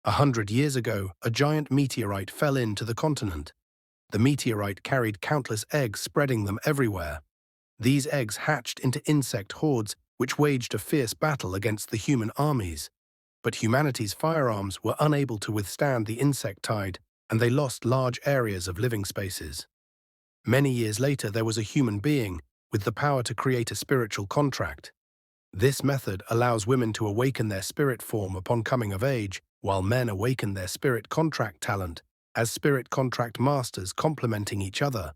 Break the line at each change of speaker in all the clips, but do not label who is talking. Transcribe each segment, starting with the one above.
100 years ago, a giant meteorite fell into the continent. The meteorite carried countless eggs, spreading them everywhere. These eggs hatched into insect hordes, which waged a fierce battle against the human armies. But humanity's firearms were unable to withstand the insect tide, and they lost large areas of living spaces. Many years later, there was a human being with the power to create a spiritual contract. This method allows women to awaken their spirit form upon coming of age, while men awaken their spirit contract talent as spirit contract masters, complementing each other.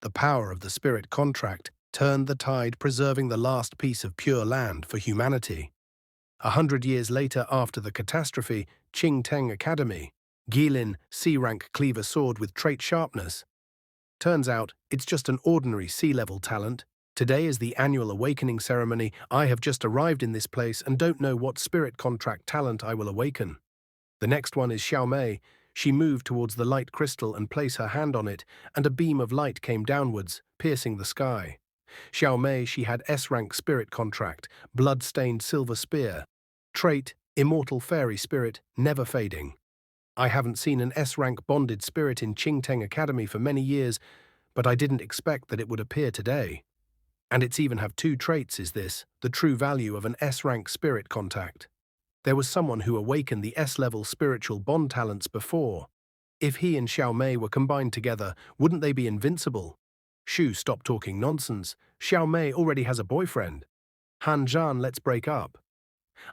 The power of the spirit contract turned the tide, preserving the last piece of pure land for humanity. 100 years later, after the catastrophe, Ching Teng Academy, Gilin, C-rank cleaver sword with trait sharpness. Turns out, it's just an ordinary sea-level talent. Today is the annual awakening ceremony. I have just arrived in this place and don't know what spirit contract talent I will awaken. The next one is Xiao Mei. She moved towards the light crystal and placed her hand on it, and a beam of light came downwards, piercing the sky. Xiao Mei, she had S-rank spirit contract, blood-stained silver spear. Trait, immortal fairy spirit, never fading. I haven't seen an S-rank bonded spirit in Ching Teng Academy for many years, but I didn't expect that it would appear today. And it's even have two traits. Is this the true value of an S-rank spirit contact? There was someone who awakened the S-level spiritual bond talents before. If he and Xiao Mei were combined together, wouldn't they be invincible? Shu, stop talking nonsense. Xiao Mei already has a boyfriend. Han Zhan, let's break up.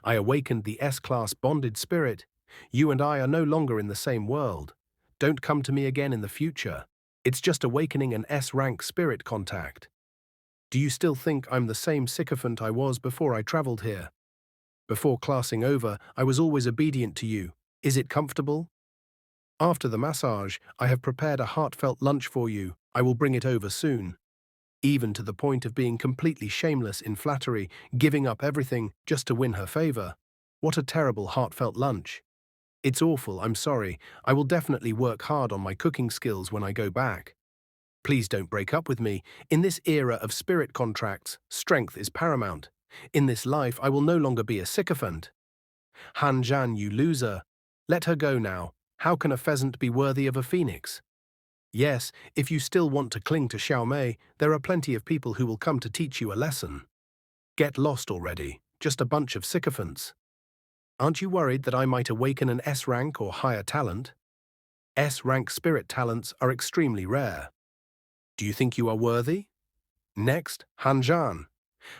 I awakened the S-class bonded spirit. You and I are no longer in the same world. Don't come to me again in the future. It's just awakening an S-rank spirit contact. Do you still think I'm the same sycophant I was before I traveled here? Before classing over, I was always obedient to you. Is it comfortable? After the massage, I have prepared a heartfelt lunch for you. I will bring it over soon. Even to the point of being completely shameless in flattery, giving up everything just to win her favor. What a terrible heartfelt lunch. It's awful, I'm sorry. I will definitely work hard on my cooking skills when I go back. Please don't break up with me. In this era of spirit contracts, strength is paramount. In this life, I will no longer be a sycophant. Han Zhan, you loser. Let her go now. How can a pheasant be worthy of a phoenix? Yes, if you still want to cling to Xiao Mei, there are plenty of people who will come to teach you a lesson. Get lost already. Just a bunch of sycophants. Aren't you worried that I might awaken an S-rank or higher talent? S-rank spirit talents are extremely rare. Do you think you are worthy? Next, Han Zhan.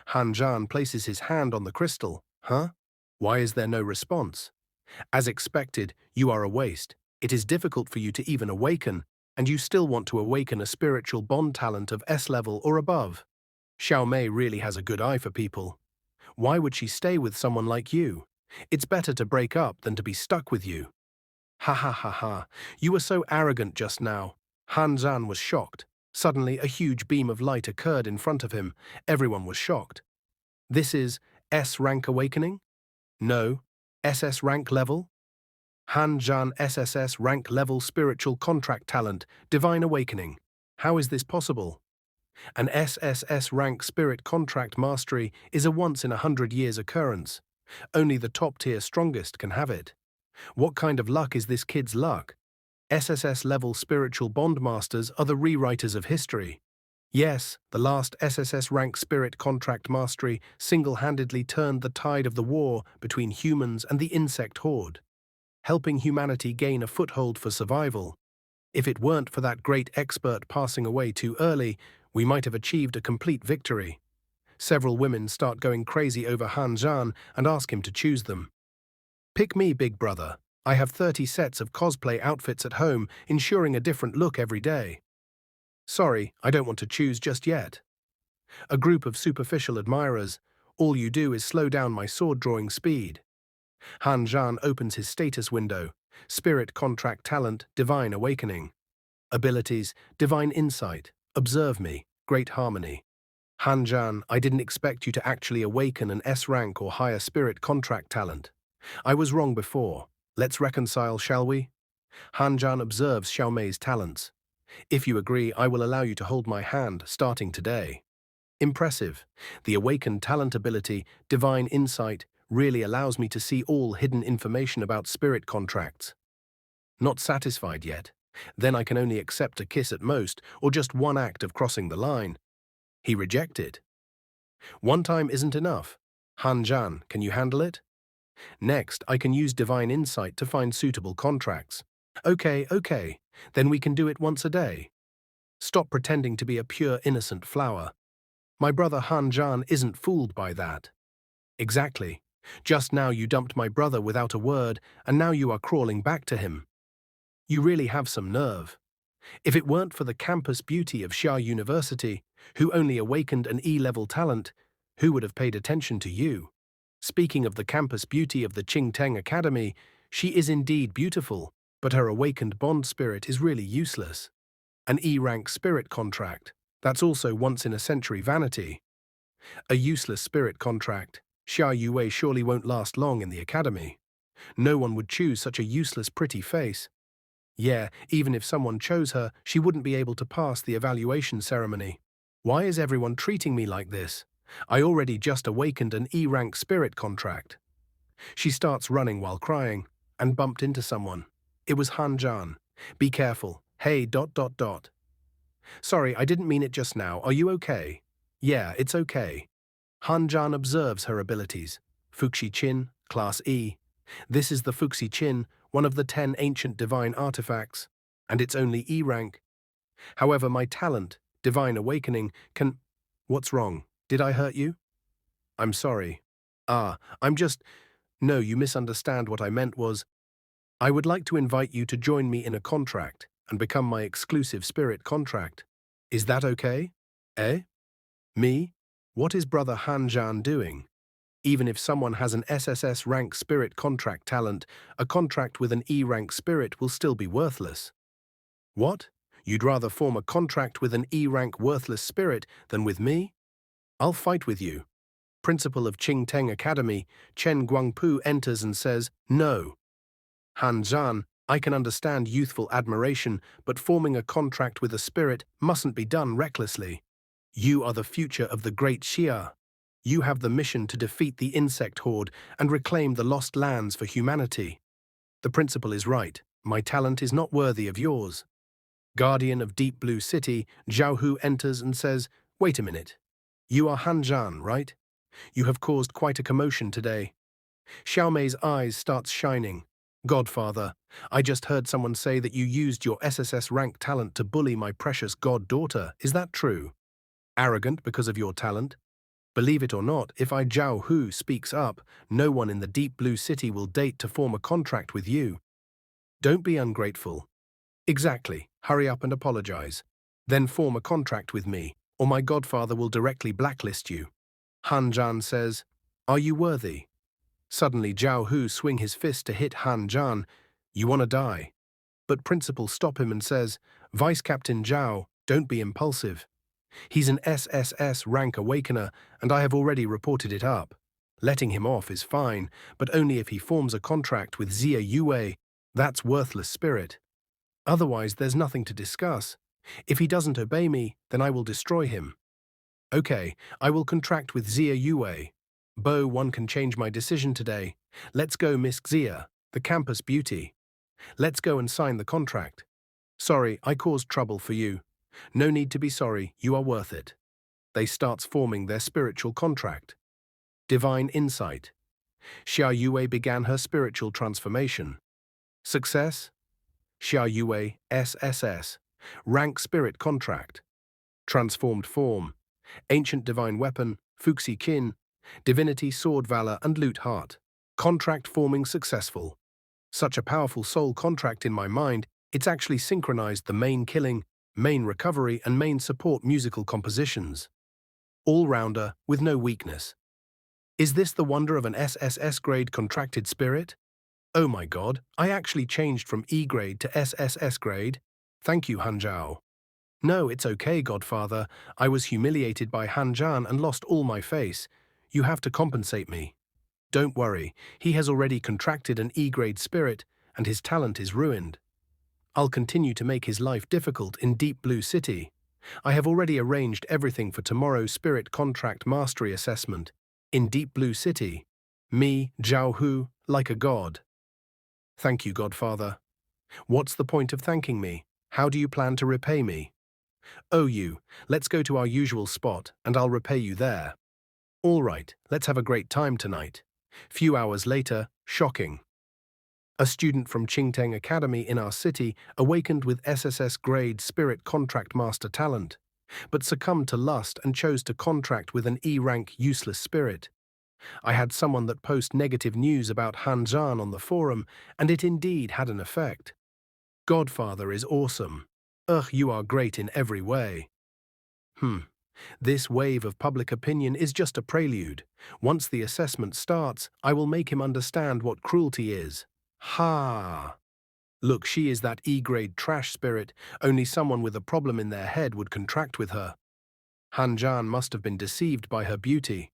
Han Zhan places his hand on the crystal. Huh? Why is there no response? As expected, you are a waste. It is difficult for you to even awaken, and you still want to awaken a spiritual bond talent of S-level or above. Xiao Mei really has a good eye for people. Why would she stay with someone like you? It's better to break up than to be stuck with you. Ha ha ha ha, you were so arrogant just now. Han Zhan was shocked. Suddenly, a huge beam of light occurred in front of him. Everyone was shocked. This is S-rank awakening? No. SS rank level? Han Zhan SSS rank level spiritual contract talent, divine awakening. How is this possible? An SSS rank spirit contract mastery is a once-in-100 years occurrence. Only the top-tier strongest can have it. What kind of luck is this kid's luck? SSS-level spiritual bond masters are the rewriters of history. Yes, the last SSS rank spirit contract mastery single-handedly turned the tide of the war between humans and the insect horde, helping humanity gain a foothold for survival. If it weren't for that great expert passing away too early, we might have achieved a complete victory. Several women start going crazy over Han Zhan and ask him to choose them. Pick me, big brother. I have 30 sets of cosplay outfits at home, ensuring a different look every day. Sorry, I don't want to choose just yet. A group of superficial admirers. All you do is slow down my sword-drawing speed. Han Zhan opens his status window. Spirit contract talent, divine awakening. Abilities, divine insight. Observe me, great harmony. Han Zhan, I didn't expect you to actually awaken an S-rank or higher spirit contract talent. I was wrong before. Let's reconcile, shall we? Han Zhan observes Xiao Mei's talents. If you agree, I will allow you to hold my hand, starting today. Impressive. The awakened talent ability, divine insight, really allows me to see all hidden information about spirit contracts. Not satisfied yet? Then I can only accept a kiss at most, or just one act of crossing the line. He rejected. One time isn't enough. Han-jan, can you handle it? Next, I can use divine insight to find suitable contracts. Okay, then we can do it once a day. Stop pretending to be a pure innocent flower. My brother Han-jan isn't fooled by that. Exactly. Just now you dumped my brother without a word, and now you are crawling back to him. You really have some nerve. If it weren't for the campus beauty of Xia University, who only awakened an E-level talent, who would have paid attention to you? Speaking of the campus beauty of the Qingteng Academy, she is indeed beautiful, but her awakened bond spirit is really useless. An E-rank spirit contract, that's also once-in-a-century vanity. A useless spirit contract, Xia Yue surely won't last long in the academy. No one would choose such a useless pretty face. Yeah, even if someone chose her, she wouldn't be able to pass the evaluation ceremony. Why is everyone treating me like this? I already just awakened an E-rank spirit contract. She starts running while crying, and bumped into someone. It was Han-jan. Be careful. Hey, ... Sorry, I didn't mean it just now. Are you okay? Yeah, it's okay. Han-jan observes her abilities. Fuxi Qin, Class E. This is the Fuxi Qin, one of the 10 ancient divine artifacts, and it's only E rank. However, my talent, Divine Awakening, can… What's wrong? Did I hurt you? I'm sorry. I'm just… No, you misunderstand. What I meant was, I would like to invite you to join me in a contract and become my exclusive spirit contract. Is that okay? Eh? Me? What is Brother Han-jan doing? Even if someone has an SSS rank spirit contract talent, a contract with an E rank spirit will still be worthless. What? You'd rather form a contract with an E rank worthless spirit than with me? I'll fight with you. Principal of Qingteng Academy, Chen Guangpu enters and says, no. Han-jan, I can understand youthful admiration, but forming a contract with a spirit mustn't be done recklessly. You are the future of the great Xia. You have the mission to defeat the insect horde and reclaim the lost lands for humanity. The principal is right. My talent is not worthy of yours. Guardian of Deep Blue City, Zhao Hu enters and says, wait a minute. You are Han-jan, right? You have caused quite a commotion today. Xiaomei's eyes starts shining. Godfather, I just heard someone say that you used your SSS rank talent to bully my precious goddaughter. Is that true? Arrogant because of your talent? Believe it or not, if I Zhao Hu speaks up, no one in the Deep Blue City will date to form a contract with you. Don't be ungrateful. Exactly. Hurry up and apologize. Then form a contract with me, or my godfather will directly blacklist you. Han-jan says, are you worthy? Suddenly Zhao Hu swing his fist to hit Han-jan. You wanna die? But principal stop him and says, Vice Captain Zhao, don't be impulsive. He's an SSS rank awakener, and I have already reported it up. Letting him off is fine, but only if he forms a contract with Xia Yue. That's worthless spirit. Otherwise, there's nothing to discuss. If he doesn't obey me, then I will destroy him. Okay, I will contract with Xia Yue. Bo, one can change my decision today. Let's go, Miss Xia, the campus beauty. Let's go and sign the contract. Sorry, I caused trouble for you. No need to be sorry, you are worth it. They starts forming their spiritual contract. Divine insight. Xia Yue began her spiritual transformation. Success? Xia Yue, SSS. Rank spirit contract. Transformed form. Ancient divine weapon, Fuxi Qin. Divinity, sword valor, and loot heart. Contract forming successful. Such a powerful soul contract in my mind, it's actually synchronized the main killing, main recovery, and main support musical compositions. All-rounder with no weakness. Is this the wonder of an SSS grade contracted spirit? Oh my god, I actually changed from E grade to SSS grade. Thank you, Han-Zhao. No, it's okay, Godfather. I was humiliated by Han-jan and lost all my face. You have to compensate me. Don't worry, he has already contracted an E-grade spirit, and his talent is ruined. I'll continue to make his life difficult in Deep Blue City. I have already arranged everything for tomorrow's spirit contract mastery assessment in Deep Blue City. Me, Zhao Hu, like a god. Thank you, Godfather. What's the point of thanking me? How do you plan to repay me? Oh, let's go to our usual spot, and I'll repay you there. All right, let's have a great time tonight. Few hours later, shocking. A student from Qingteng Academy in our city awakened with SSS grade spirit contract master talent, but succumbed to lust and chose to contract with an E-rank useless spirit. I had someone that post negative news about Han Zhan on the forum, and it indeed had an effect. Godfather is awesome. Ugh, you are great in every way. This wave of public opinion is just a prelude. Once the assessment starts, I will make him understand what cruelty is. Ha! Look, she is that E-grade trash spirit. Only someone with a problem in their head would contract with her. Han Zhan must have been deceived by her beauty.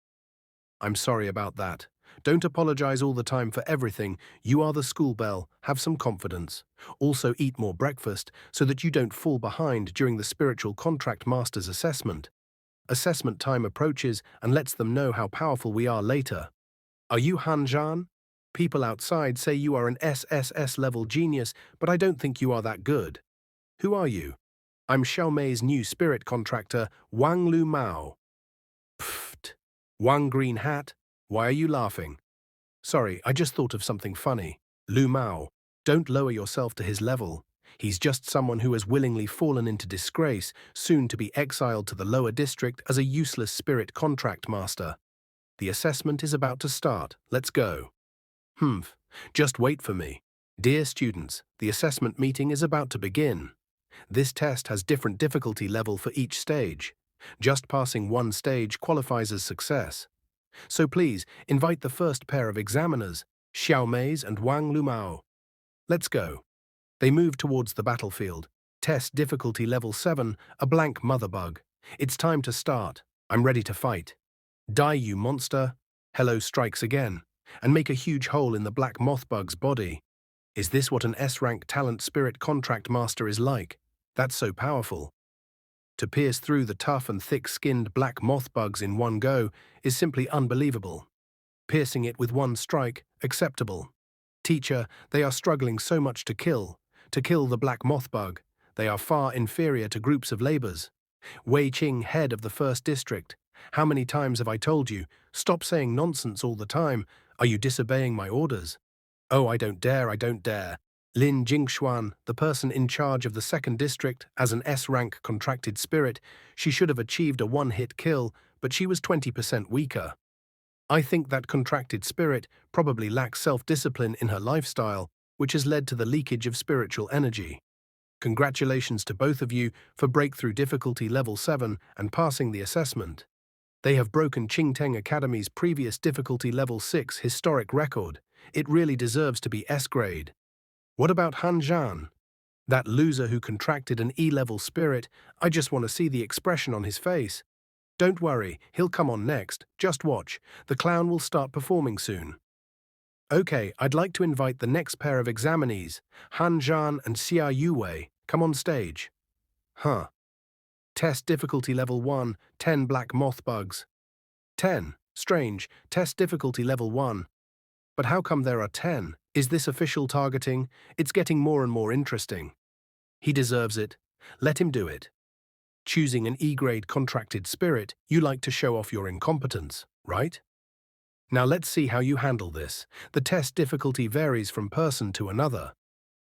I'm sorry about that. Don't apologize all the time for everything. You are the school belle. Have some confidence. Also eat more breakfast so that you don't fall behind during the spiritual contract master's assessment. Assessment time approaches and lets them know how powerful we are later. Are you Han Zhan? People outside say you are an SSS level genius, but I don't think you are that good. Who are you? I'm Xiaomei's new spirit contractor, Wang Lu Mao. Pfft. Wang Green Hat? Why are you laughing? Sorry, I just thought of something funny. Lu Mao, don't lower yourself to his level. He's just someone who has willingly fallen into disgrace, soon to be exiled to the lower district as a useless spirit contract master. The assessment is about to start. Let's go. Just wait for me. Dear students, the assessment meeting is about to begin. This test has different difficulty level for each stage. Just passing one stage qualifies as success. So please, invite the first pair of examiners, Xiaomei's and Wang Lumao. Let's go. They move towards the battlefield. Test difficulty level 7, a blank mother bug. It's time to start. I'm ready to fight. Die, you monster. Hello strikes again, and make a huge hole in the black moth bug's body. Is this what an S-rank talent spirit contract master is like? That's so powerful. To pierce through the tough and thick-skinned black moth bugs in one go is simply unbelievable. Piercing it with one strike, acceptable. Teacher, they are struggling so much to kill the black moth bug. They are far inferior to groups of laborers. Wei Qing, head of the first district. How many times have I told you, stop saying nonsense all the time? Are you disobeying my orders? Oh, I don't dare, I don't dare. Lin Jingshuan, the person in charge of the second district, as an S-rank contracted spirit, she should have achieved a one-hit kill, but she was 20% weaker. I think that contracted spirit probably lacks self-discipline in her lifestyle, which has led to the leakage of spiritual energy. Congratulations to both of you for breakthrough difficulty level 7 and passing the assessment. They have broken Qingteng Academy's previous difficulty level 6 historic record. It really deserves to be S-grade. What about Han Zhan? That loser who contracted an E-level spirit, I just want to see the expression on his face. Don't worry, he'll come on next. Just watch. The clown will start performing soon. Okay, I'd like to invite the next pair of examinees, Han Zhan and Xia Yuwei. Come on stage. Test difficulty level 1, 10 black moth bugs. 10. Strange. Test difficulty level 1. But how come there are 10? Is this official targeting? It's getting more and more interesting. He deserves it. Let him do it. Choosing an E-grade contracted spirit, you like to show off your incompetence, right? Now let's see how you handle this. The test difficulty varies from person to another.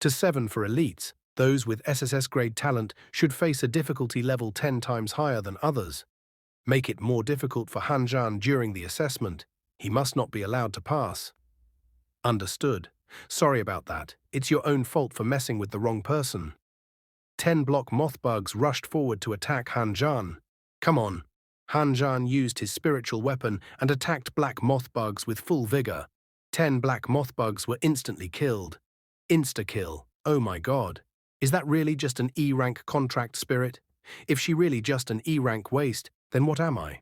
To 7 for elites, those with SSS grade talent should face a difficulty level 10 times higher than others. Make it more difficult for Han Zhan during the assessment. He must not be allowed to pass. Understood. Sorry about that. It's your own fault for messing with the wrong person. 10 block moth bugs rushed forward to attack Han Zhan. Come on. Han Zhan used his spiritual weapon and attacked black moth bugs with full vigor. 10 black moth bugs were instantly killed. Insta-kill. Oh my god. Is that really just an E-rank contract spirit? If she really just an E-rank waste, then what am I?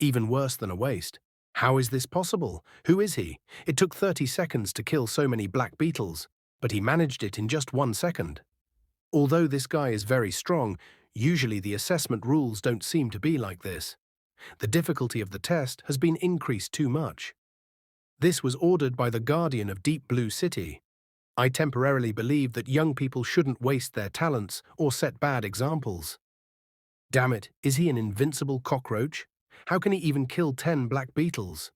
Even worse than a waste. How is this possible? Who is he? It took 30 seconds to kill so many black beetles, but he managed it in just 1 second. Although this guy is very strong, usually the assessment rules don't seem to be like this. The difficulty of the test has been increased too much. This was ordered by the Guardian of Deep Blue City. I temporarily believed that young people shouldn't waste their talents or set bad examples. Damn it, is he an invincible cockroach? How can he even kill 10 black beetles?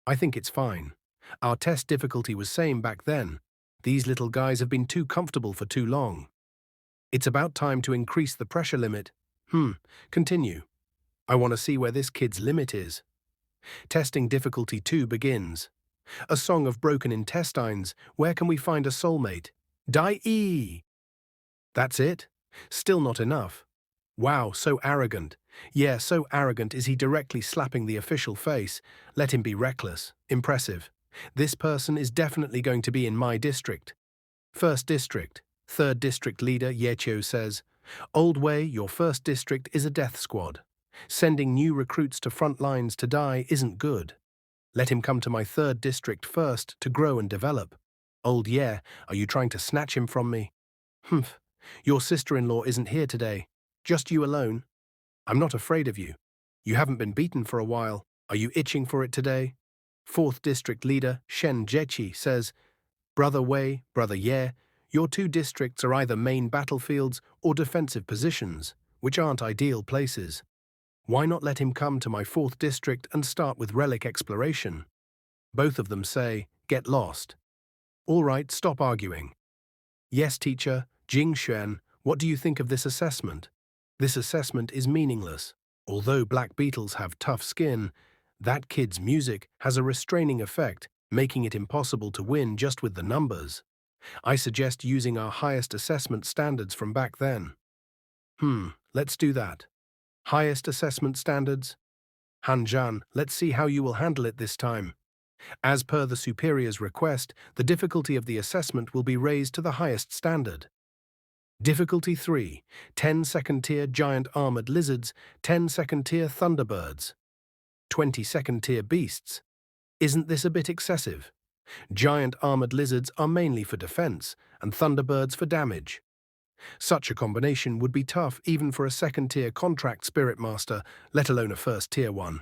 I think it's fine. Our test difficulty was same back then. These little guys have been too comfortable for too long. It's about time to increase the pressure limit. Continue. I want to see where this kid's limit is. Testing difficulty 2 begins. A song of broken intestines. Where can we find a soulmate? Die! That's it? Still not enough. Wow, so arrogant. Yeah, so arrogant is he directly slapping the official face. Let him be reckless. Impressive. This person is definitely going to be in my district. First district. Third district leader Yechio says, Old Way, your first district is a death squad. Sending new recruits to front lines to die isn't good. Let him come to my third district first to grow and develop. Old Ye, are you trying to snatch him from me? Humph. Your sister-in-law isn't here today. Just you alone. I'm not afraid of you. You haven't been beaten for a while. Are you itching for it today? Fourth district leader Shen Jechi says, Brother Wei, Brother Ye, your two districts are either main battlefields or defensive positions, which aren't ideal places. Why not let him come to my fourth district and start with relic exploration? Both of them say, get lost. All right, stop arguing. Yes, teacher, Jing Xuan, what do you think of this assessment? This assessment is meaningless. Although black beetles have tough skin, that kid's music has a restraining effect, making it impossible to win just with the numbers. I suggest using our highest assessment standards from back then. Let's do that. Highest assessment standards? Hanjan, let's see how you will handle it this time. As per the superior's request, the difficulty of the assessment will be raised to the highest standard. Difficulty 3, 10 second-tier giant armored lizards, 10 second-tier thunderbirds, 20 second-tier beasts. Isn't this a bit excessive? Giant armored lizards are mainly for defense, and thunderbirds for damage. Such a combination would be tough even for a second-tier contract spirit master, let alone a first-tier one.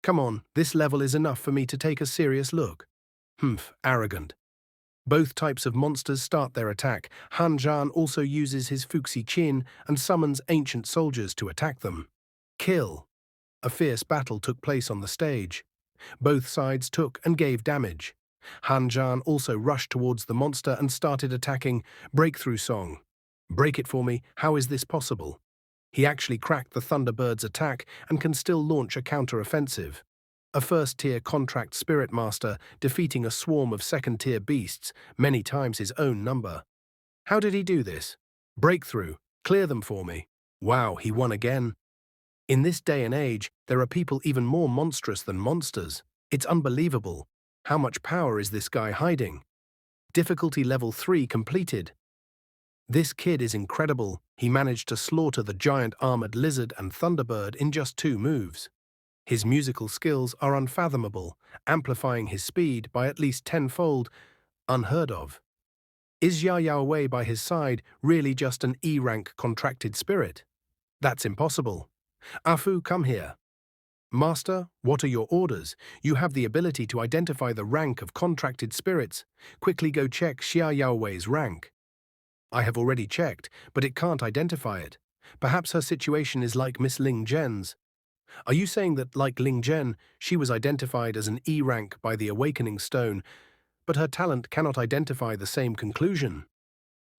Come on, this level is enough for me to take a serious look. Arrogant. Both types of monsters start their attack. Han Zhan also uses his Fuxi Qin and summons ancient soldiers to attack them. Kill. A fierce battle took place on the stage. Both sides took and gave damage. Han Zhan also rushed towards the monster and started attacking. Breakthrough song. Break it for me, how is this possible? He actually cracked the Thunderbird's attack and can still launch a counter-offensive. A first-tier contract spirit master defeating a swarm of second-tier beasts, many times his own number. How did he do this? Breakthrough. Clear them for me. Wow, he won again. In this day and age, there are people even more monstrous than monsters. It's unbelievable. How much power is this guy hiding? Difficulty level 3 completed. This kid is incredible. He managed to slaughter the giant armored lizard and thunderbird in just 2 moves. His musical skills are unfathomable, amplifying his speed by at least 10-fold, unheard of. Is Yao Yao Wei by his side really just an E-rank contracted spirit? That's impossible. Afu, come here. Master, what are your orders? You have the ability to identify the rank of contracted spirits. Quickly go check Xia Yao Wei's rank. I have already checked, but it can't identify it. Perhaps her situation is like Miss Ling Zhen's. Are you saying that, like Ling Zhen, she was identified as an E-rank by the Awakening Stone, but her talent cannot identify the same conclusion?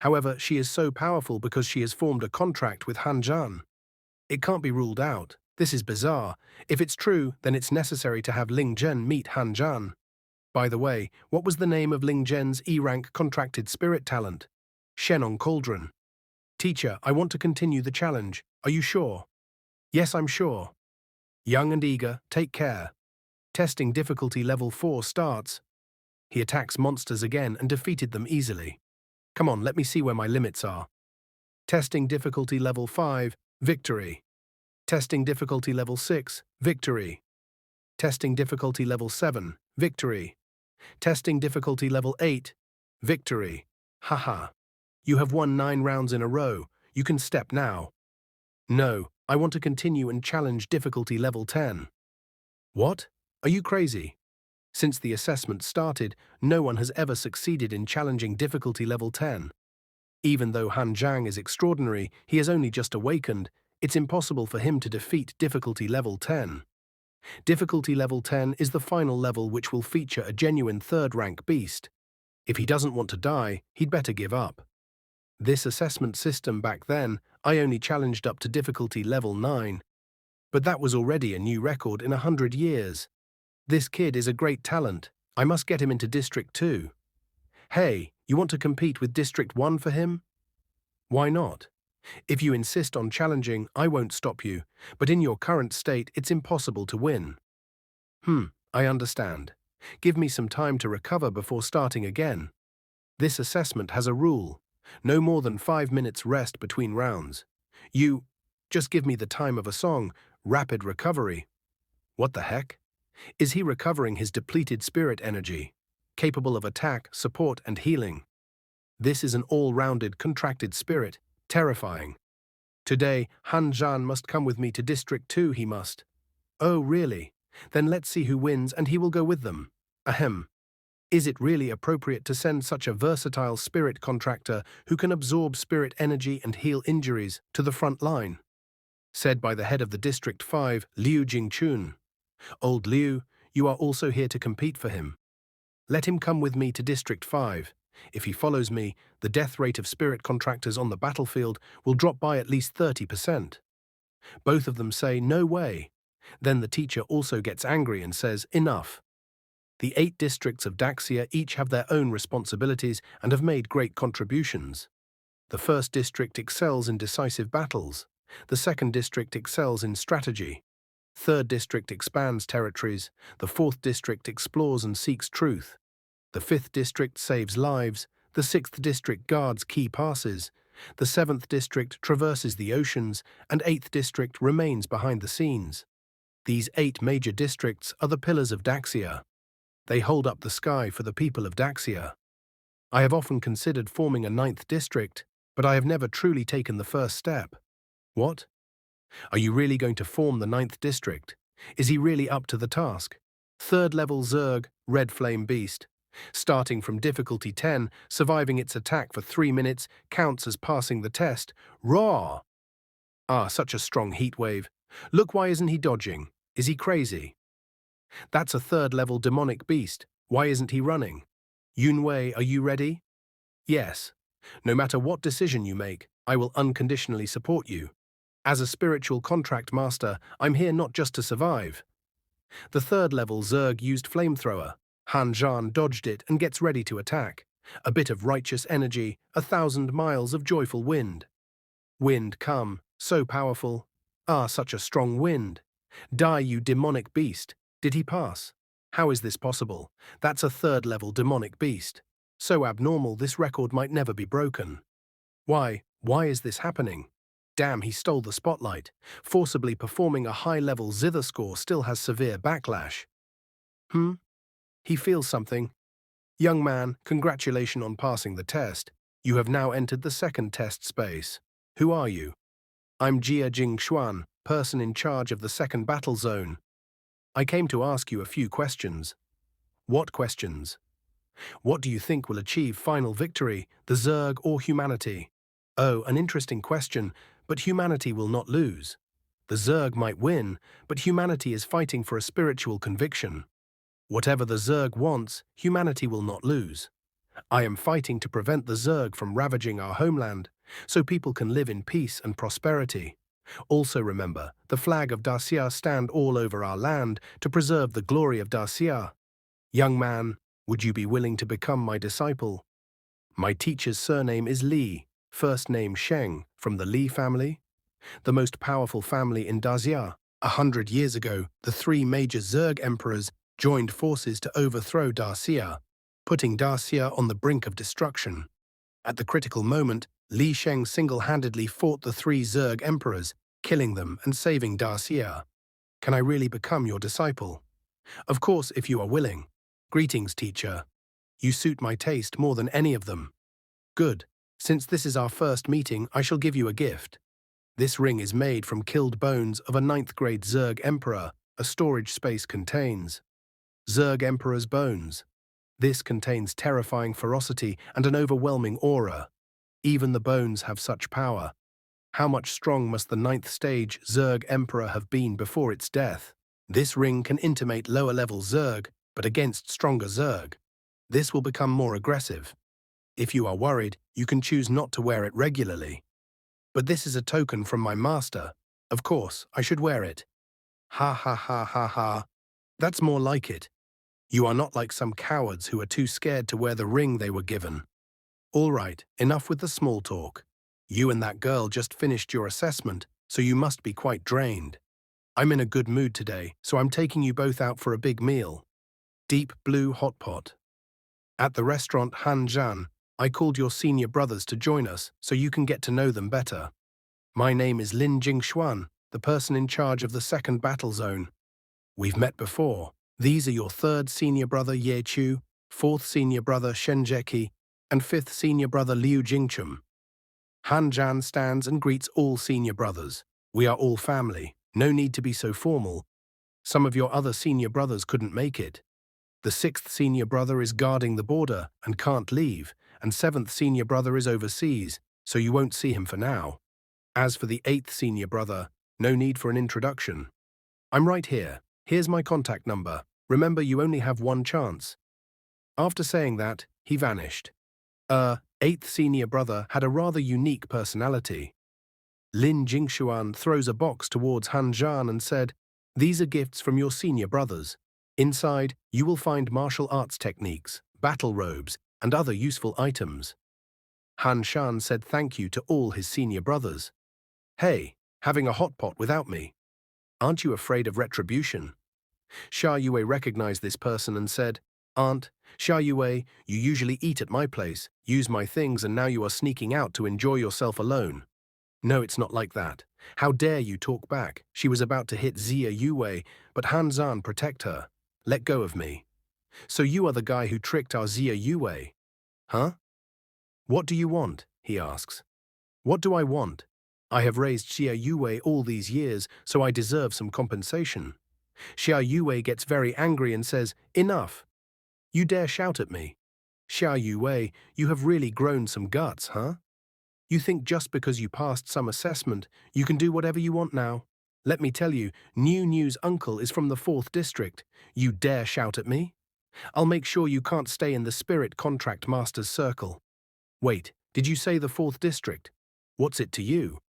However, she is so powerful because she has formed a contract with Han Zhan. It can't be ruled out. This is bizarre. If it's true, then it's necessary to have Ling Zhen meet Han Zhan. By the way, what was the name of Ling Zhen's E-rank contracted spirit talent? Shenong Cauldron. Teacher, I want to continue the challenge. Are you sure? Yes, I'm sure. Young and eager, take care. Testing difficulty level 4 starts. He attacks monsters again and defeated them easily. Come on, let me see where my limits are. Testing difficulty level 5, victory. Testing difficulty level 6, victory. Testing difficulty level 7, victory. Testing difficulty level 8, victory. Haha. You have won 9 rounds in a row. You can step now. No, I want to continue and challenge difficulty level 10. What? Are you crazy? Since the assessment started, no one has ever succeeded in challenging difficulty level 10. Even though Han Zhang is extraordinary, he has only just awakened. It's impossible for him to defeat difficulty level 10. Difficulty level 10 is the final level which will feature a genuine third-rank beast. If he doesn't want to die, he'd better give up. This assessment system back then, I only challenged up to difficulty level 9. But that was already a new record in 100 years. This kid is a great talent. I must get him into District 2. Hey, you want to compete with District 1 for him? Why not? If you insist on challenging, I won't stop you, but in your current state, it's impossible to win. I understand. Give me some time to recover before starting again. This assessment has a rule. No more than 5 minutes rest between rounds. Just give me the time of a song, rapid recovery. What the heck? Is he recovering his depleted spirit energy, capable of attack, support, and healing? This is an all-rounded, contracted spirit, terrifying. Today, Han Zhan must come with me to District 2, he must. Oh, really? Then let's see who wins and he will go with them. Ahem. Is it really appropriate to send such a versatile spirit contractor who can absorb spirit energy and heal injuries to the front line? Said by the head of the District 5, Liu Jingchun. Old Liu, you are also here to compete for him. Let him come with me to District 5. If he follows me, the death rate of spirit contractors on the battlefield will drop by at least 30%. Both of them say, no way. Then the teacher also gets angry and says, enough. The 8 districts of Daxia each have their own responsibilities and have made great contributions. The first district excels in decisive battles. The second district excels in strategy. Third district expands territories. The fourth district explores and seeks truth. The fifth district saves lives. The sixth district guards key passes. The seventh district traverses the oceans, and eighth district remains behind the scenes. These 8 major districts are the pillars of Daxia. They hold up the sky for the people of Daxia. I have often considered forming a 9th district, but I have never truly taken the first step. What? Are you really going to form the 9th district? Is he really up to the task? 3rd level Zerg, Red Flame Beast. Starting from difficulty 10, surviving its attack for 3 minutes counts as passing the test. Raw! Ah, such a strong heat wave. Look, why isn't he dodging? Is he crazy? That's a 3rd level demonic beast. Why isn't he running? Yunwei, are you ready? Yes. No matter what decision you make, I will unconditionally support you. As a spiritual contract master, I'm here not just to survive. The 3rd level Zerg used flamethrower. Han Zhan dodged it and gets ready to attack. A bit of righteous energy, 1,000 miles of joyful wind. Wind come, so powerful. Ah, such a strong wind. Die, you demonic beast. Did he pass? How is this possible? That's a 3rd level demonic beast. So abnormal this record might never be broken. Why is this happening? Damn, he stole the spotlight. Forcibly performing a high-level zither score still has severe backlash. He feels something. Young man, congratulations on passing the test. You have now entered the 2nd test space. Who are you? I'm Jia Jingxuan, person in charge of the 2nd battle zone. I came to ask you a few questions. What questions? What do you think will achieve final victory, the Zerg or humanity? Oh, an interesting question, but humanity will not lose. The Zerg might win, but humanity is fighting for a spiritual conviction. Whatever the Zerg wants, humanity will not lose. I am fighting to prevent the Zerg from ravaging our homeland, so people can live in peace and prosperity. Also remember, the flag of Daxia stand all over our land to preserve the glory of Daxia. Young man, would you be willing to become my disciple? My teacher's surname is Li, first name Sheng, from the Li family, the most powerful family in Daxia. 100 years ago, the 3 major Zerg emperors joined forces to overthrow Daxia, putting Daxia on the brink of destruction. At the critical moment, Li Sheng single-handedly fought the 3 Zerg emperors, killing them and saving Daxia. Can I really become your disciple? Of course, if you are willing. Greetings, teacher. You suit my taste more than any of them. Good. Since this is our first meeting, I shall give you a gift. This ring is made from killed bones of a 9th grade Zerg emperor a storage space contains. Zerg Emperor's bones. This contains terrifying ferocity and an overwhelming aura. Even the bones have such power. How much strong must the ninth stage Zerg Emperor have been before its death? This ring can intimate lower-level Zerg, but against stronger Zerg. This will become more aggressive. If you are worried, you can choose not to wear it regularly. But this is a token from my master. Of course, I should wear it. Ha ha ha ha ha. That's more like it. You are not like some cowards who are too scared to wear the ring they were given. All right, enough with the small talk. You and that girl just finished your assessment, so you must be quite drained. I'm in a good mood today, so I'm taking you both out for a big meal. Deep blue hot pot. At the restaurant Han Zhan, I called your senior brothers to join us so you can get to know them better. My name is Lin Jingshuan, the person in charge of the second battle zone. We've met before. These are your third senior brother Ye Chu, fourth senior brother Shen Jeki, and fifth senior brother Liu Jingchum. Han Zhan stands and greets all senior brothers. We are all family. No need to be so formal. Some of your other senior brothers couldn't make it. The sixth senior brother is guarding the border and can't leave, and seventh senior brother is overseas, so you won't see him for now. As for the eighth senior brother, no need for an introduction. I'm right here. Here's my contact number. Remember, you only have one chance. After saying that, he vanished. Eighth senior brother had a rather unique personality. Lin Jingshuan throws a box towards Han Zhan and said, "These are gifts from your senior brothers. Inside, you will find martial arts techniques, battle robes, and other useful items." Han Zhan said thank you to all his senior brothers. "Hey, having a hot pot without me? Aren't you afraid of retribution?" Xia Yue recognized this person and said, "Aunt, Xia Yue, you usually eat at my place, use my things, and now you are sneaking out to enjoy yourself alone." "No, it's not like that. How dare you talk back?" She was about to hit Xia Yue, but Han Zhan protect her. "Let go of me." "So you are the guy who tricked our Xia Yue? Huh? What do you want?" he asks. "What do I want? I have raised Xia Yue all these years, so I deserve some compensation." Xia Yue gets very angry and says, "Enough! You dare shout at me? Xia Yue, you have really grown some guts, huh? You think just because you passed some assessment, you can do whatever you want now? Let me tell you, New New's uncle is from the 4th district. You dare shout at me? I'll make sure you can't stay in the Spirit Contract Master's circle." "Wait, did you say the 4th district? What's it to you?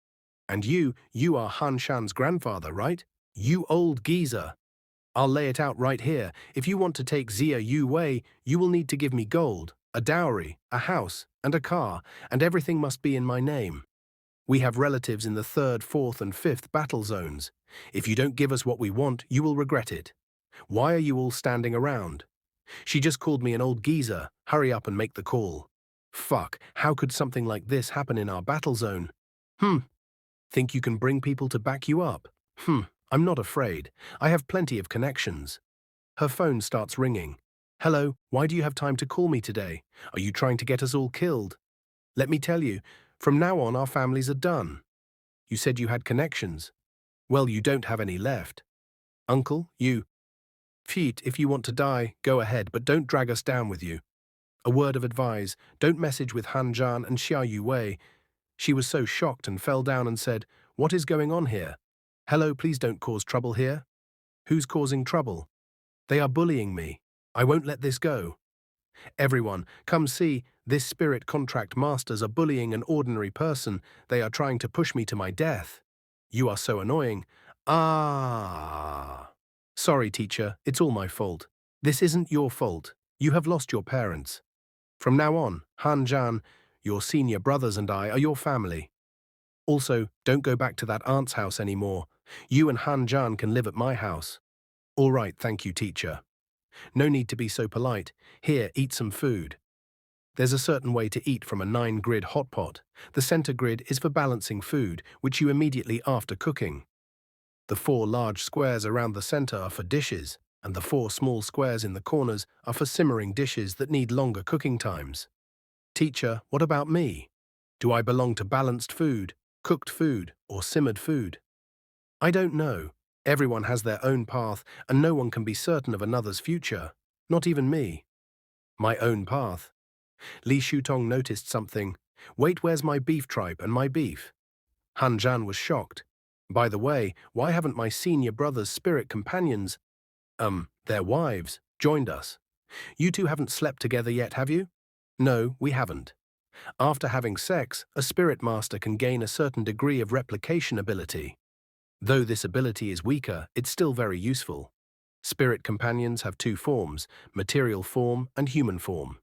And you are Han Shan's grandfather, right? You old geezer. I'll lay it out right here. If you want to take Xia Yue, you will need to give me gold, a dowry, a house, and a car, and everything must be in my name. We have relatives in the 3rd, 4th, and 5th battle zones. If you don't give us what we want, you will regret it. Why are you all standing around? She just called me an old geezer. Hurry up and make the call." Fuck, how could something like this happen in our battle zone? Think you can bring people to back you up? I'm not afraid. I have plenty of connections. Her phone starts ringing. "Hello, why do you have time to call me today? Are you trying to get us all killed? Let me tell you, from now on our families are done. You said you had connections. Well, you don't have any left. Uncle, you... Phew, if you want to die, go ahead, but don't drag us down with you. A word of advice, don't message with Han Zhan and Xia Yue." She was so shocked and fell down and said, "What is going on here? Hello, please don't cause trouble here." "Who's causing trouble? They are bullying me. I won't let this go. Everyone, come see, this Spirit Contract Masters are bullying an ordinary person. They are trying to push me to my death. You are so annoying. Ah. Sorry, teacher, it's all my fault. This isn't your fault. You have lost your parents. From now on, Han Zhan, your senior brothers and I are your family. Also, don't go back to that aunt's house anymore. You and Han Zhan can live at my house." "All right, thank you, teacher. No need to be so polite. Here, eat some food." There's a certain way to eat from a 9-grid hot pot. The center grid is for balancing food, which you immediately after cooking. The 4 large squares around the center are for dishes, and the 4 small squares in the corners are for simmering dishes that need longer cooking times. "Teacher, what about me? Do I belong to balanced food, cooked food, or simmered food?" "I don't know. Everyone has their own path, and no one can be certain of another's future. Not even me. My own path. Li Shutong noticed something. Wait, where's my beef tripe and my beef? Han Zhan was shocked. By the way, why haven't my senior brother's spirit companions, their wives, joined us? You two haven't slept together yet, have you? No, we haven't. After having sex, a spirit master can gain a certain degree of replication ability. Though this ability is weaker, it's still very useful. Spirit companions have two forms, material form and human form.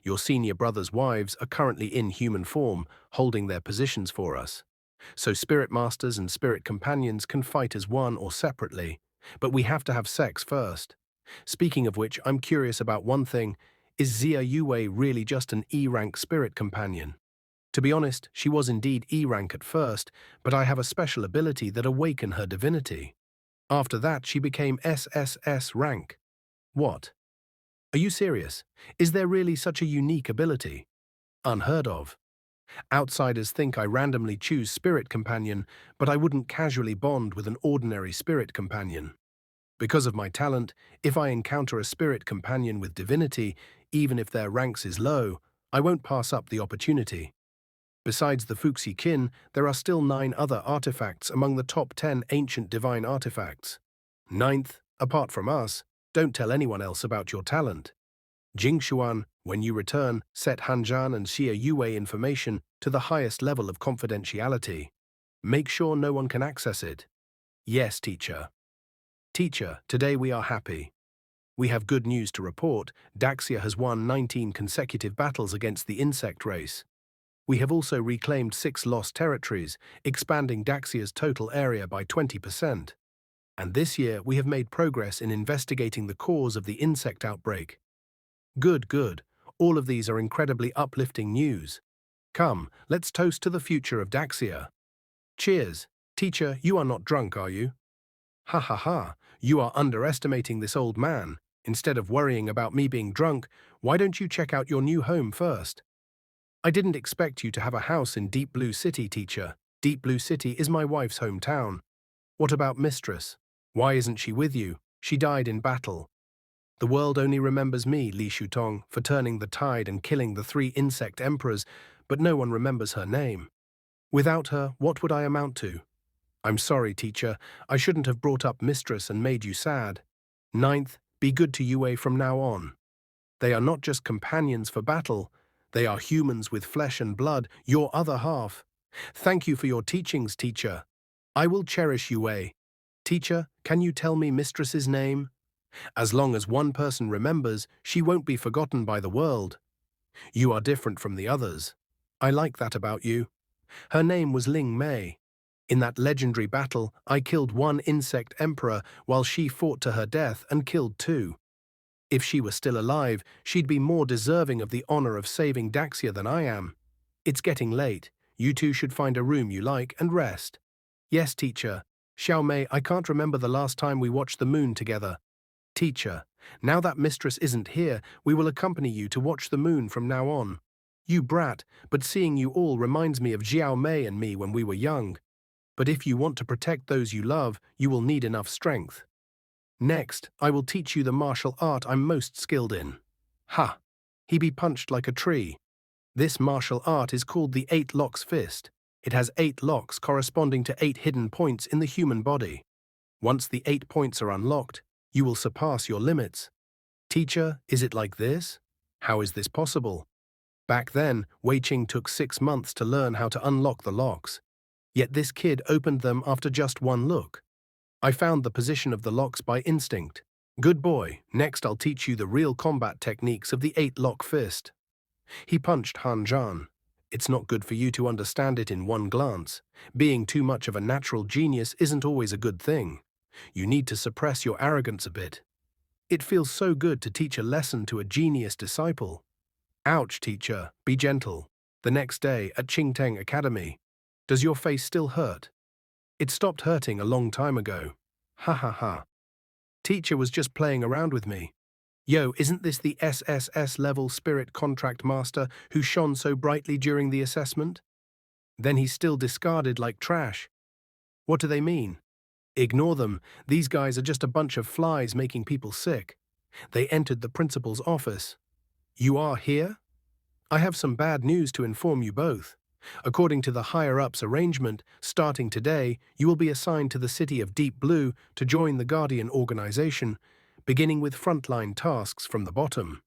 Your senior brother's wives are currently in human form, holding their positions for us. So spirit masters and spirit companions can fight as one or separately, but we have to have sex first. Speaking of which, I'm curious about one thing. Is Xia Yue really just an E-rank spirit companion? To be honest, she was indeed E-rank at first, but I have a special ability that awaken her divinity. After that, she became SSS rank. What? Are you serious? Is there really such a unique ability? Unheard of. Outsiders think I randomly choose spirit companion, but I wouldn't casually bond with an ordinary spirit companion. Because of my talent, if I encounter a spirit companion with divinity, even if their ranks is low, I won't pass up the opportunity. Besides the Fuxi Qin, there are still 9 other artifacts among the top 10 ancient divine artifacts. Ninth, apart from us, don't tell anyone else about your talent. Jingshuan, when you return, set Hanzhan and Xia Yue information to the highest level of confidentiality. Make sure no one can access it. Yes, teacher. Teacher, today we are happy. We have good news to report. Daxia has won 19 consecutive battles against the insect race. We have also reclaimed 6 lost territories, expanding Daxia's total area by 20%. And this year we have made progress in investigating the cause of the insect outbreak. Good, good. All of these are incredibly uplifting news. Come, let's toast to the future of Daxia. Cheers. Teacher, you are not drunk, are you? Ha ha ha, you are underestimating this old man. Instead of worrying about me being drunk, why don't you check out your new home first? I didn't expect you to have a house in Deep Blue City, teacher. Deep Blue City is my wife's hometown. What about Mistress? Why isn't she with you? She died in battle. The world only remembers me, Li Shutong, for turning the tide and killing the 3 insect emperors, but no one remembers her name. Without her, what would I amount to? I'm sorry, teacher. I shouldn't have brought up Mistress and made you sad. Ninth, be good to Yue from now on. They are not just companions for battle. They are humans with flesh and blood, your other half. Thank you for your teachings, teacher. I will cherish Yue. Teacher, can you tell me Mistress's name? As long as one person remembers, she won't be forgotten by the world. You are different from the others. I like that about you. Her name was Ling Mei. In that legendary battle, I killed 1 insect emperor while she fought to her death and killed 2. If she were still alive, she'd be more deserving of the honor of saving Daxia than I am. It's getting late. You two should find a room you like and rest. Yes, teacher. Xiao Mei, I can't remember the last time we watched the moon together. Teacher, now that Mistress isn't here, we will accompany you to watch the moon from now on. You brat, but seeing you all reminds me of Xiao Mei and me when we were young. But if you want to protect those you love, you will need enough strength. Next, I will teach you the martial art I'm most skilled in. Ha! He be punched like a tree. This martial art is called the 8 locks fist. It has 8 locks corresponding to 8 hidden points in the human body. Once the 8 points are unlocked, you will surpass your limits. Teacher, is it like this? How is this possible? Back then, Wei Qing took 6 months to learn how to unlock the locks. Yet this kid opened them after just 1 look. I found the position of the locks by instinct. Good boy, next I'll teach you the real combat techniques of the 8 lock fist. He punched Han Zhan. It's not good for you to understand it in 1 glance. Being too much of a natural genius isn't always a good thing. You need to suppress your arrogance a bit. It feels so good to teach a lesson to a genius disciple. Ouch, teacher, be gentle. The next day, at Qingteng Academy. Does your face still hurt? It stopped hurting a long time ago. Ha ha ha. Teacher was just playing around with me. Yo, isn't this the SSS level spirit contract master who shone so brightly during the assessment? Then he's still discarded like trash. What do they mean? Ignore them. These guys are just a bunch of flies making people sick. They entered the principal's office. You are here? I have some bad news to inform you both. According to the higher-ups arrangement, starting today, you will be assigned to the city of Deep Blue to join the Guardian organization, beginning with frontline tasks from the bottom.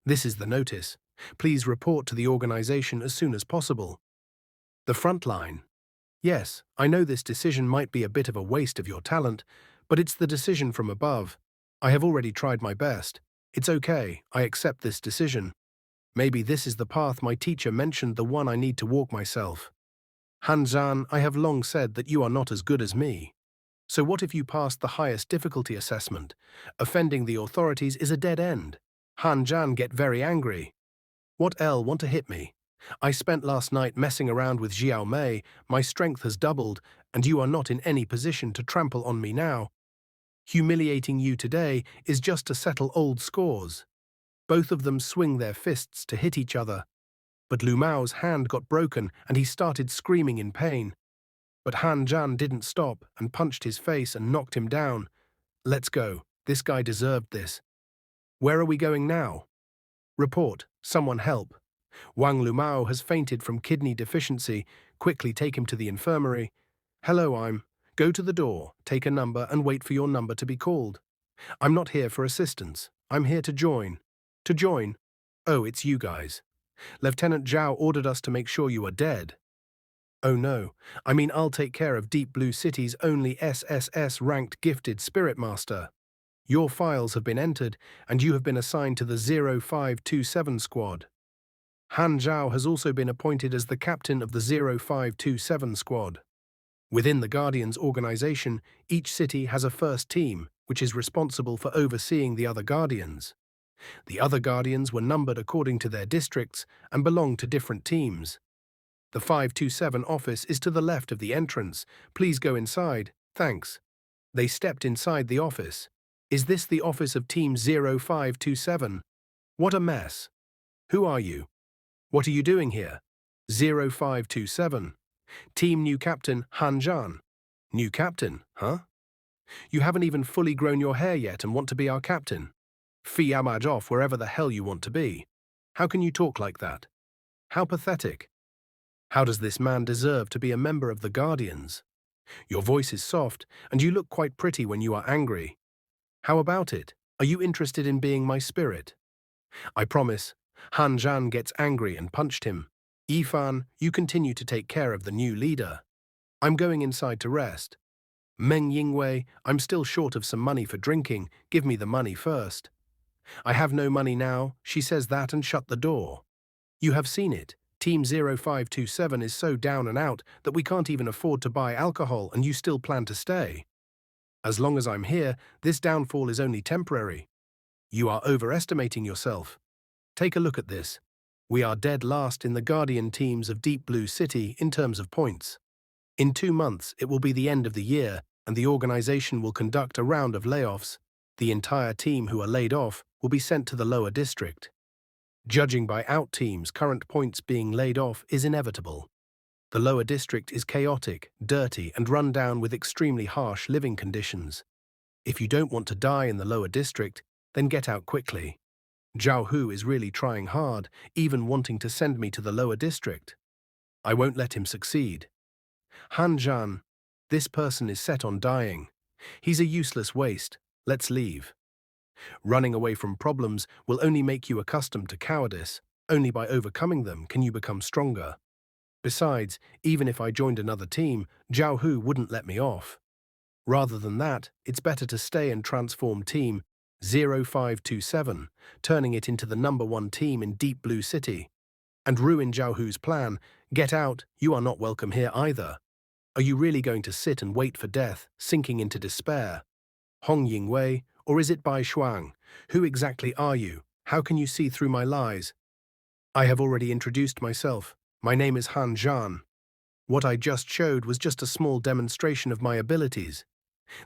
This is the notice. Please report to the organization as soon as possible. The frontline. Yes, I know this decision might be a bit of a waste of your talent, but it's the decision from above. I have already tried my best. It's okay, I accept this decision. Maybe this is the path my teacher mentioned, the one I need to walk myself. Han Zhan, I have long said that you are not as good as me. So what if you passed the highest difficulty assessment? Offending the authorities is a dead end. Han Zhan get very angry. What L want to hit me? I spent last night messing around with Xiao Mei, my strength has doubled, and you are not in any position to trample on me now. Humiliating you today is just to settle old scores. Both of them swing their fists to hit each other. But Lu Mao's hand got broken and he started screaming in pain. But Han Zhan didn't stop and punched his face and knocked him down. Let's go. This guy deserved this. Where are we going now? Report. Someone help. Wang Lu Mao has fainted from kidney deficiency. Quickly take him to the infirmary. Hello, I'm. Go to the door, take a number and wait for your number to be called. I'm not here for assistance. I'm here to join. To join? Oh, it's you guys. Lieutenant Zhao ordered us to make sure you are dead. Oh no, I mean I'll take care of Deep Blue City's only SSS ranked gifted spirit master. Your files have been entered and you have been assigned to the 0527 squad. Han Zhao has also been appointed as the captain of the 0527 squad. Within the Guardians organization, each city has a first team, which is responsible for overseeing the other Guardians. The other Guardians were numbered according to their districts and belonged to different teams. The 527 office is to the left of the entrance. Please go inside. Thanks. They stepped inside the office. Is this the office of Team 0527? What a mess. Who are you? What are you doing here? 0527. Team New Captain Han Zhan. New Captain, huh? You haven't even fully grown your hair yet and want to be our captain. Fi Amaj off wherever the hell you want to be. How can you talk like that? How pathetic. How does this man deserve to be a member of the Guardians? Your voice is soft, and you look quite pretty when you are angry. How about it? Are you interested in being my spirit? I promise. Han Zhan gets angry and punched him. Yifan, you continue to take care of the new leader. I'm going inside to rest. Meng Yingwei, I'm still short of some money for drinking. Give me the money first. I have no money now, she says that and shut the door. You have seen it. Team 0527 is so down and out that we can't even afford to buy alcohol and you still plan to stay. As long as I'm here, this downfall is only temporary. You are overestimating yourself. Take a look at this. We are dead last in the Guardian teams of Deep Blue City in terms of points. In 2 months, it will be the end of the year and the organization will conduct a round of layoffs. The entire team who are laid off will be sent to the lower district. Judging by out teams, current points being laid off is inevitable. The lower district is chaotic, dirty, and run down with extremely harsh living conditions. If you don't want to die in the lower district, then get out quickly. Zhao Hu is really trying hard, even wanting to send me to the lower district. I won't let him succeed. Han Zhan, this person is set on dying. He's a useless waste. Let's leave. Running away from problems will only make you accustomed to cowardice. Only by overcoming them can you become stronger. Besides, even if I joined another team, Zhao Hu wouldn't let me off. Rather than that, it's better to stay and transform Team 0527, turning it into the #1 team in Deep Blue City. And ruin Zhao Hu's plan. Get out, you are not welcome here either. Are you really going to sit and wait for death, sinking into despair? Hong Yingwei, or is it Bai Shuang? Who exactly are you? How can you see through my lies? I have already introduced myself. My name is Han Zhan. What I just showed was just a small demonstration of my abilities.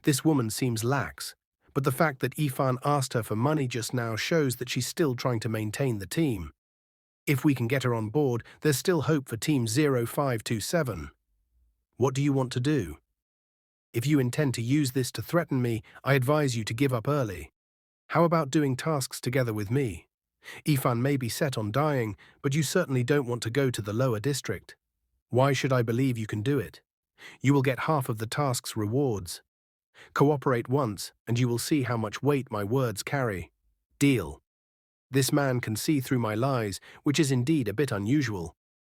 This woman seems lax, but the fact that Yifan asked her for money just now shows that she's still trying to maintain the team. If we can get her on board, there's still hope for Team 0527. What do you want to do? If you intend to use this to threaten me, I advise you to give up early. How about doing tasks together with me? Ifan may be set on dying, but you certainly don't want to go to the lower district. Why should I believe you can do it? You will get half of the task's rewards. Cooperate once, and you will see how much weight my words carry. Deal. This man can see through my lies, which is indeed a bit unusual.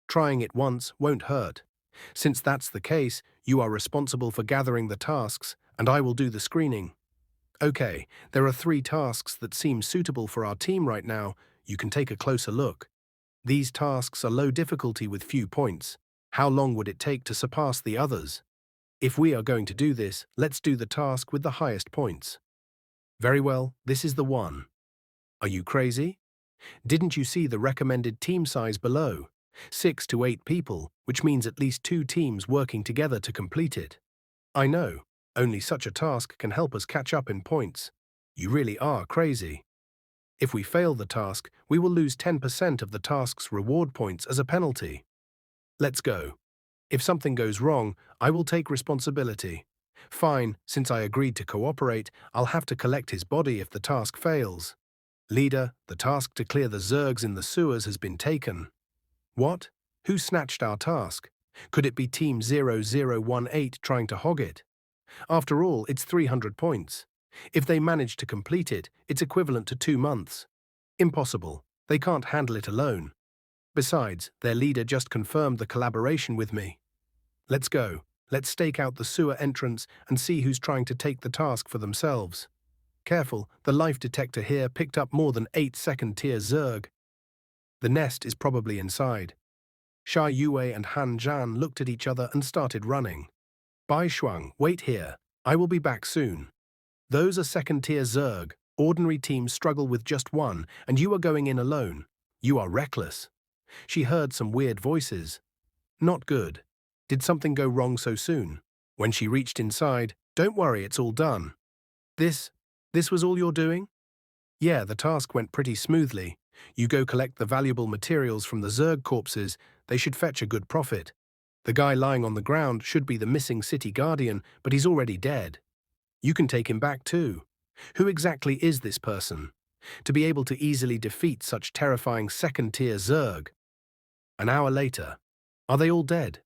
Trying it once won't hurt. Since that's the case, you are responsible for gathering the tasks, and I will do the screening. Okay, there are 3 tasks that seem suitable for our team right now. You can take a closer look. These tasks are low difficulty with few points. How long would it take to surpass the others? If we are going to do this, let's do the task with the highest points. Very well, this is the one. Are you crazy? Didn't you see the recommended team size below? 6 to 8 people, which means at least 2 teams working together to complete it. I know, only such a task can help us catch up in points. You really are crazy. If we fail the task, we will lose 10% of the task's reward points as a penalty. Let's go. If something goes wrong, I will take responsibility. Fine, since I agreed to cooperate, I'll have to collect his body if the task fails. Leader, the task to clear the Zergs in the sewers has been taken. What? Who snatched our task? Could it be Team 0018 trying to hog it? After all, it's 300 points. If they manage to complete it, it's equivalent to 2 months. Impossible. They can't handle it alone. Besides, their leader just confirmed the collaboration with me. Let's go. Let's stake out the sewer entrance and see who's trying to take the task for themselves. Careful, the life detector here picked up more than 8 second-tier Zerg. The nest is probably inside. Sha Yue and Han Zhan looked at each other and started running. Bai Shuang, wait here. I will be back soon. Those are second-tier Zerg. Ordinary teams struggle with just one, and you are going in alone. You are reckless. She heard some weird voices. Not good. Did something go wrong so soon? When she reached inside, don't worry, it's all done. This was all you're doing? Yeah, the task went pretty smoothly. You go collect the valuable materials from the Zerg corpses, they should fetch a good profit. The guy lying on the ground should be the missing city guardian, but he's already dead. You can take him back too. Who exactly is this person? To be able to easily defeat such terrifying second-tier Zerg. An hour later. Are they all dead?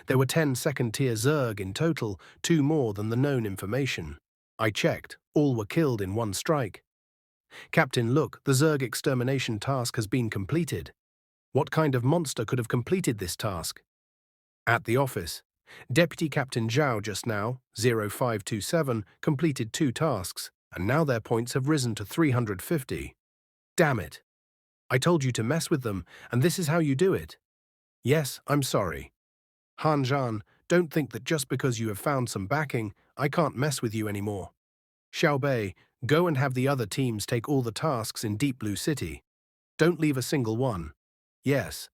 There were 10 second-tier Zerg in total, 2 more than the known information. I checked, all were killed in one strike. Captain, look, the Zerg extermination task has been completed. What kind of monster could have completed this task? At the office, Deputy Captain Zhao just now, 0527, completed 2 tasks, and now their points have risen to 350. Damn it. I told you to mess with them, and this is how you do it. Yes, I'm sorry. Han Zhan, don't think that just because you have found some backing, I can't mess with you anymore. Xiao Bei, go and have the other teams take all the tasks in Deep Blue City. Don't leave a single one. Yes.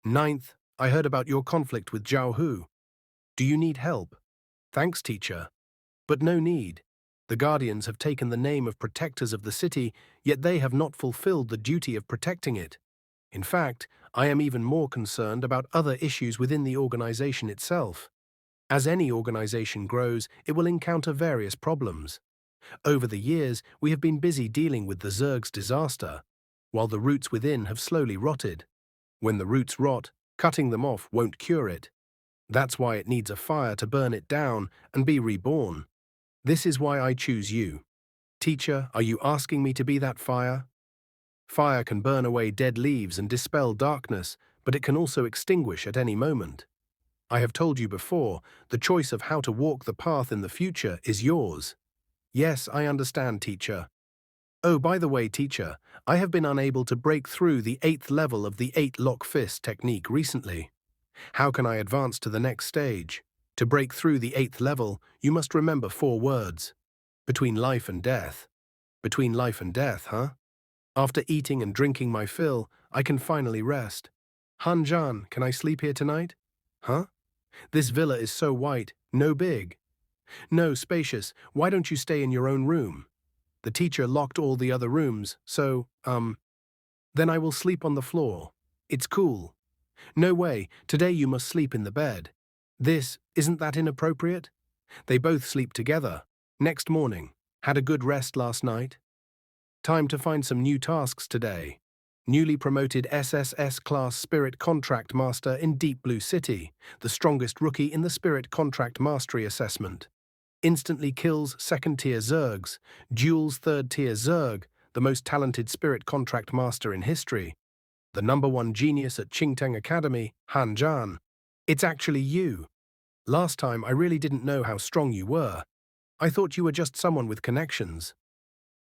9th, I heard about your conflict with Zhao Hu. Do you need help? Thanks, teacher. But no need. The Guardians have taken the name of protectors of the city, yet they have not fulfilled the duty of protecting it. In fact, I am even more concerned about other issues within the organization itself. As any organization grows, it will encounter various problems. Over the years, we have been busy dealing with the Zerg's disaster, while the roots within have slowly rotted. When the roots rot, cutting them off won't cure it. That's why it needs a fire to burn it down and be reborn. This is why I choose you. Teacher, are you asking me to be that fire? Fire can burn away dead leaves and dispel darkness, but it can also extinguish at any moment. I have told you before, the choice of how to walk the path in the future is yours. Yes, I understand, teacher. Oh, by the way, teacher, I have been unable to break through the 8th level of the 8-lock fist technique recently. How can I advance to the next stage? To break through the 8th level, you must remember 4 words. Between life and death. Between life and death, huh? After eating and drinking my fill, I can finally rest. Han Zhan, can I sleep here tonight? Huh? This villa is so white, no big. No, spacious, why don't you stay in your own room? The teacher locked all the other rooms, so, then I will sleep on the floor. It's cool. No way, today you must sleep in the bed. Isn't that inappropriate? They both sleep together. Next morning. Had a good rest last night? Time to find some new tasks today. Newly promoted SSS class Spirit Contract Master in Deep Blue City, the strongest rookie in the Spirit Contract Mastery Assessment. Instantly kills second-tier Zergs, duels third-tier Zerg, the most talented Spirit Contract Master in history. The #1 genius at Qingteng Academy, Han Zhan. It's actually you. Last time I really didn't know how strong you were. I thought you were just someone with connections.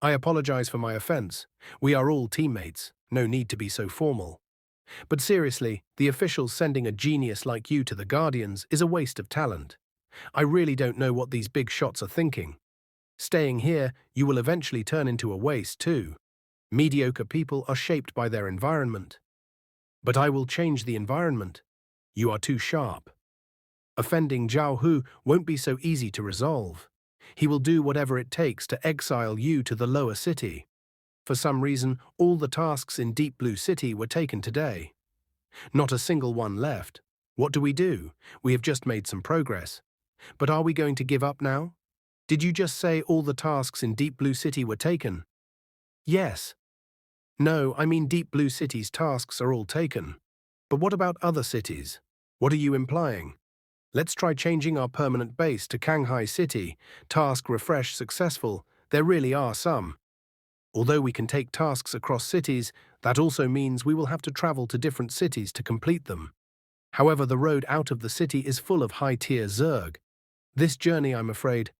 I apologize for my offense. We are all teammates. No need to be so formal. But seriously, the officials sending a genius like you to the Guardians is a waste of talent. I really don't know what these big shots are thinking. Staying here, you will eventually turn into a waste too. Mediocre people are shaped by their environment. But I will change the environment. You are too sharp. Offending Zhao Hu won't be so easy to resolve. He will do whatever it takes to exile you to the lower city. For some reason, all the tasks in Deep Blue City were taken today. Not a single one left. What do? We have just made some progress. But are we going to give up now? Did you just say all the tasks in Deep Blue City were taken? Yes. No, I mean Deep Blue City's tasks are all taken. But what about other cities? What are you implying? Let's try changing our permanent base to Shanghai City. Task refresh successful. There really are some. Although we can take tasks across cities, that also means we will have to travel to different cities to complete them. However, the road out of the city is full of high-tier Zerg. This journey, I'm afraid,